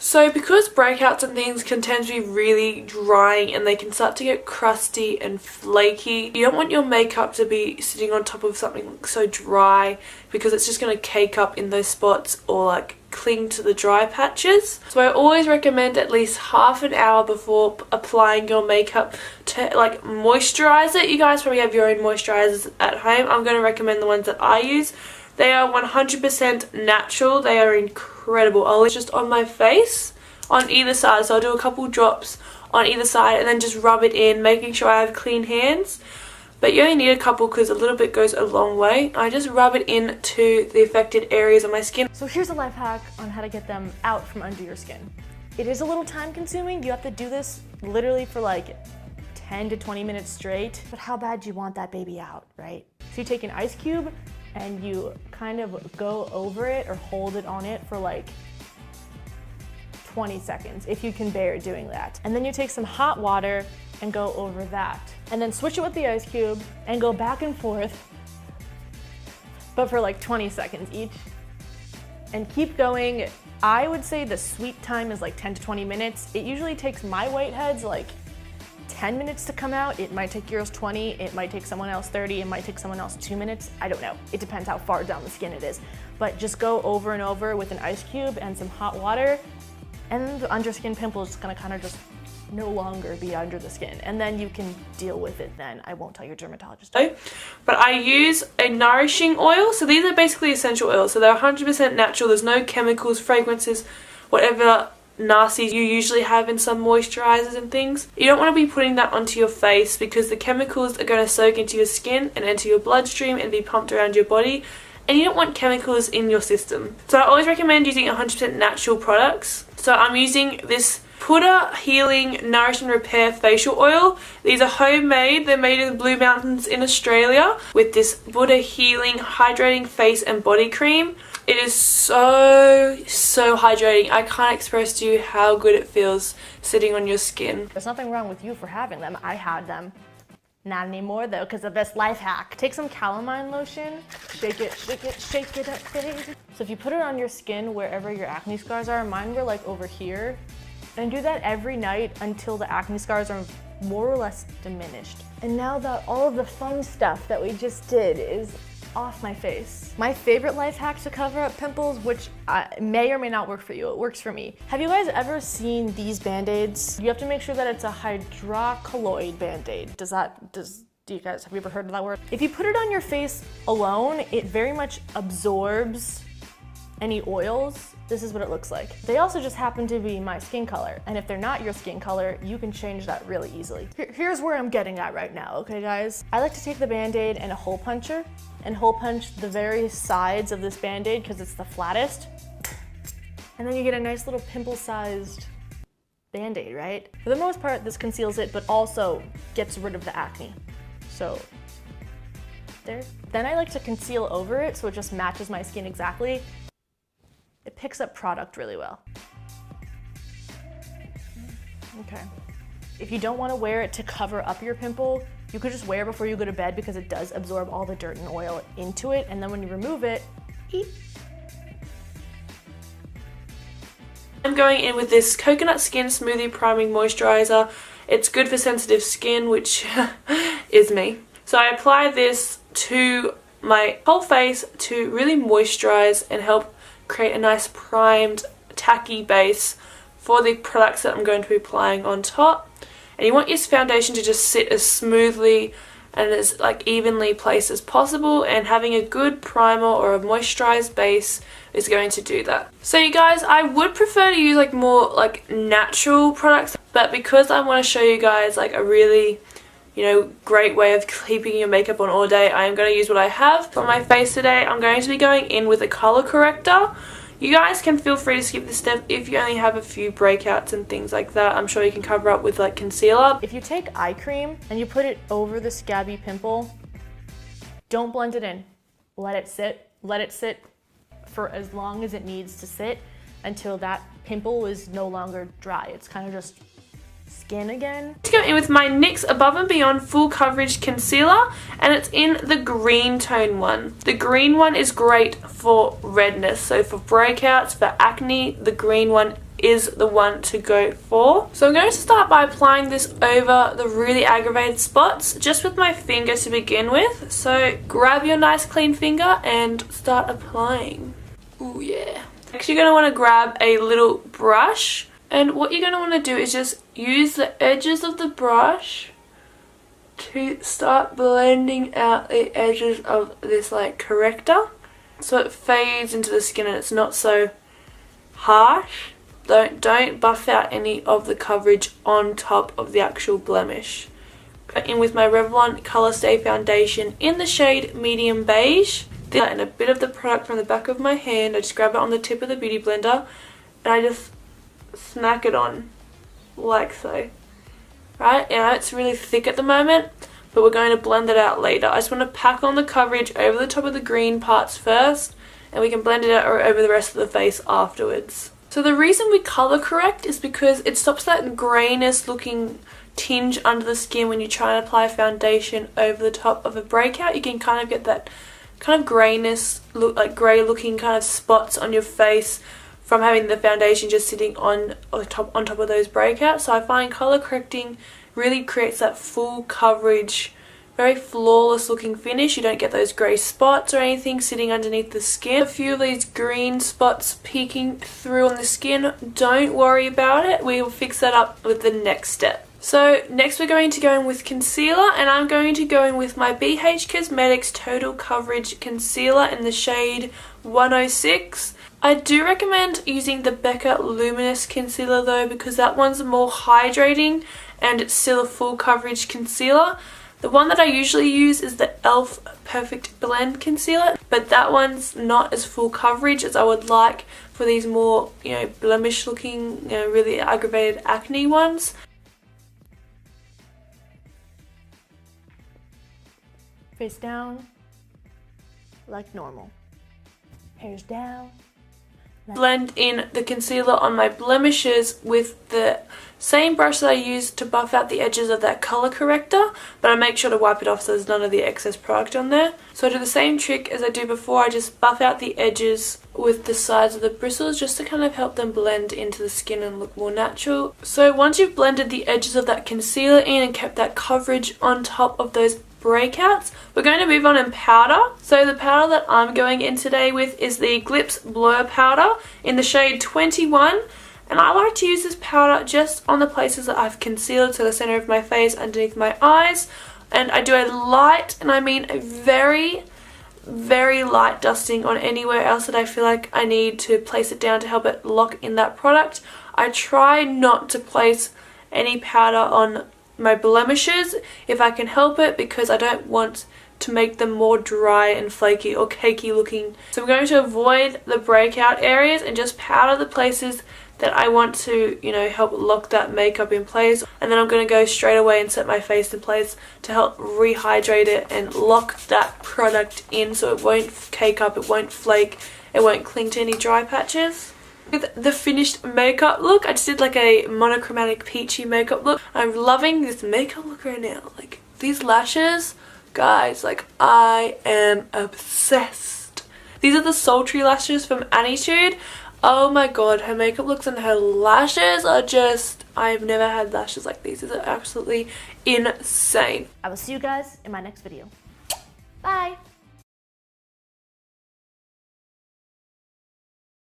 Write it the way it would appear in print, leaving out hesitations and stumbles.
So because breakouts and things can tend to be really drying and they can start to get crusty and flaky, you don't want your makeup to be sitting on top of something so dry because it's just going to cake up in those spots or like cling to the dry patches. So I always recommend at least half an hour before applying your makeup to like moisturize it. You guys probably have your own moisturizers at home. I'm going to recommend the ones that I use. They are 100% natural. They are incredible. I'll just on my face on either side. So I'll do a couple drops on either side and then just rub it in, making sure I have clean hands. But you only need a couple because a little bit goes a long way. I just rub it into the affected areas of my skin. So here's a life hack on how to get them out from under your skin. It is a little time consuming. You have to do this literally for like 10 to 20 minutes straight. But how bad do you want that baby out, right? So you take an ice cube and you kind of go over it or hold it on it for like 20 seconds if you can bear doing that. And then you take some hot water and go over that. And then switch it with the ice cube and go back and forth, but for like 20 seconds each. And keep going. I would say the sweet time is like 10 to 20 minutes. It usually takes my whiteheads like 10 minutes to come out. It might take yours 20, it might take someone else 30, it might take someone else 2 minutes. I don't know. It depends how far down the skin it is. But just go over and over with an ice cube and some hot water, and the underskin pimple is gonna kind of just no longer be under the skin, and then you can deal with it then. I won't tell your dermatologist. But I use a nourishing oil. So these are basically essential oils. So they're 100% natural. There's no chemicals, fragrances, whatever nasty you usually have in some moisturizers and things. You don't want to be putting that onto your face because the chemicals are going to soak into your skin and into your bloodstream and be pumped around your body, and you don't want chemicals in your system. So I always recommend using 100% natural products. So I'm using this Buddha Healing Nourish and Repair Facial Oil. These are homemade. They're made in the Blue Mountains in Australia with this Buddha Healing Hydrating Face and Body Cream. It is so hydrating. I can't express to you how good it feels sitting on your skin. There's nothing wrong with you for having them. I had them. Not anymore though, because of this life hack. Take some calamine lotion, shake it up, baby. So if you put it on your skin wherever your acne scars are, mine were like over here, and do that every night until the acne scars are more or less diminished. And now that all of the fun stuff that we just did is off my face. My favorite life hack to cover up pimples, which may or may not work for you, it works for me. Have you guys ever seen these band-aids? You have to make sure that it's a hydrocolloid band-aid. Do you guys, have you ever heard of that word? If you put it on your face alone, it very much absorbs any oils. This is what it looks like. They also just happen to be my skin color. And if they're not your skin color, you can change that really easily. Here's where I'm getting at right now, okay guys? I like to take the Band-Aid and a hole puncher and hole punch the very sides of this Band-Aid because it's the flattest. And then you get a nice little pimple-sized Band-Aid, right? For the most part, this conceals it, but also gets rid of the acne. So, there. Then I like to conceal over it so it just matches my skin exactly. It picks up product really well. Okay. If you don't want to wear it to cover up your pimple, you could just wear it before you go to bed because it does absorb all the dirt and oil into it, and then when you remove it, eat. I'm going in with this Coconut Skin Smoothie Priming Moisturizer. It's good for sensitive skin, which is me. So I apply this to my whole face to really moisturize and help create a nice primed, tacky base for the products that I'm going to be applying on top. And you want your foundation to just sit as smoothly and as like evenly placed as possible, and having a good primer or a moisturized base is going to do that. So you guys, I would prefer to use like more like natural products, but because I want to show you guys like a really, you know, great way of keeping your makeup on all day, I am going to use what I have on my face today. I'm going to be going in with a color corrector. You guys can feel free to skip this step if you only have a few breakouts and things like that. I'm sure you can cover up with like concealer. If you take eye cream and you put it over the scabby pimple, don't blend it in. Let it sit. Let it sit for as long as it needs to sit until that pimple is no longer dry. It's kind of just skin again. To go in with my NYX Above and Beyond Full Coverage Concealer, and it's in the green tone one. The green one is great for redness, so for breakouts, for acne, the green one is the one to go for. So I'm going to start by applying this over the really aggravated spots, just with my finger to begin with. So grab your nice clean finger and start applying. Ooh yeah. Next you're going to want to grab a little brush, and what you're going to want to do is just use the edges of the brush to start blending out the edges of this like corrector, so it fades into the skin and it's not so harsh. Don't buff out any of the coverage on top of the actual blemish. Go in with my Revlon Color Stay foundation in the shade medium beige, and a bit of the product from the back of my hand. I just grab it on the tip of the beauty blender and I just smack it on like so. Right, now it's really thick at the moment, but we're going to blend it out later. I just want to pack on the coverage over the top of the green parts first, and we can blend it out over the rest of the face afterwards. So the reason we color correct is because it stops that grayness looking tinge under the skin when you try and apply foundation over the top of a breakout. You can kind of get that kind of grayness, like grey looking kind of spots on your face from having the foundation just sitting on top of those breakouts. So I find color correcting really creates that full coverage, very flawless looking finish. You don't get those grey spots or anything sitting underneath the skin. A few of these green spots peeking through on the skin, don't worry about it. We will fix that up with the next step. So next we're going to go in with concealer, and I'm going to go in with my BH Cosmetics Total Coverage Concealer in the shade 106. I do recommend using the Becca Luminous Concealer though, because that one's more hydrating and it's still a full coverage concealer. The one that I usually use is the e.l.f. Perfect Blend Concealer, but that one's not as full coverage as I would like for these more, blemish looking, really aggravated acne ones. Face down, like normal. Hairs down. Blend in the concealer on my blemishes with the same brush that I used to buff out the edges of that colour corrector, but I make sure to wipe it off so there's none of the excess product on there. So I do the same trick as I do before. I just buff out the edges with the sides of the bristles just to kind of help them blend into the skin and look more natural. So once you've blended the edges of that concealer in and kept that coverage on top of those breakouts, we're going to move on in powder. So the powder that I'm going in today with is the Glips Blur Powder in the shade 21, and I like to use this powder just on the places that I've concealed, so the center of my face, underneath my eyes, and I do a light, and I mean a very, very light dusting on anywhere else that I feel like I need to place it down to help it lock in that product. I try not to place any powder on my blemishes if I can help it, because I don't want to make them more dry and flaky or cakey looking. So I'm going to avoid the breakout areas and just powder the places that I want to, help lock that makeup in place. And then I'm going to go straight away and set my face in place to help rehydrate it and lock that product in so it won't cake up, it won't flake, it won't cling to any dry patches. With the finished makeup look, I just did like a monochromatic peachy makeup look. I'm loving this makeup look right now. Like these lashes, guys, like I am obsessed. These are the sultry lashes from Attitude. Oh my god, her makeup looks and her lashes are just, I've never had lashes like these. These are absolutely insane. I will see you guys in my next video. Bye.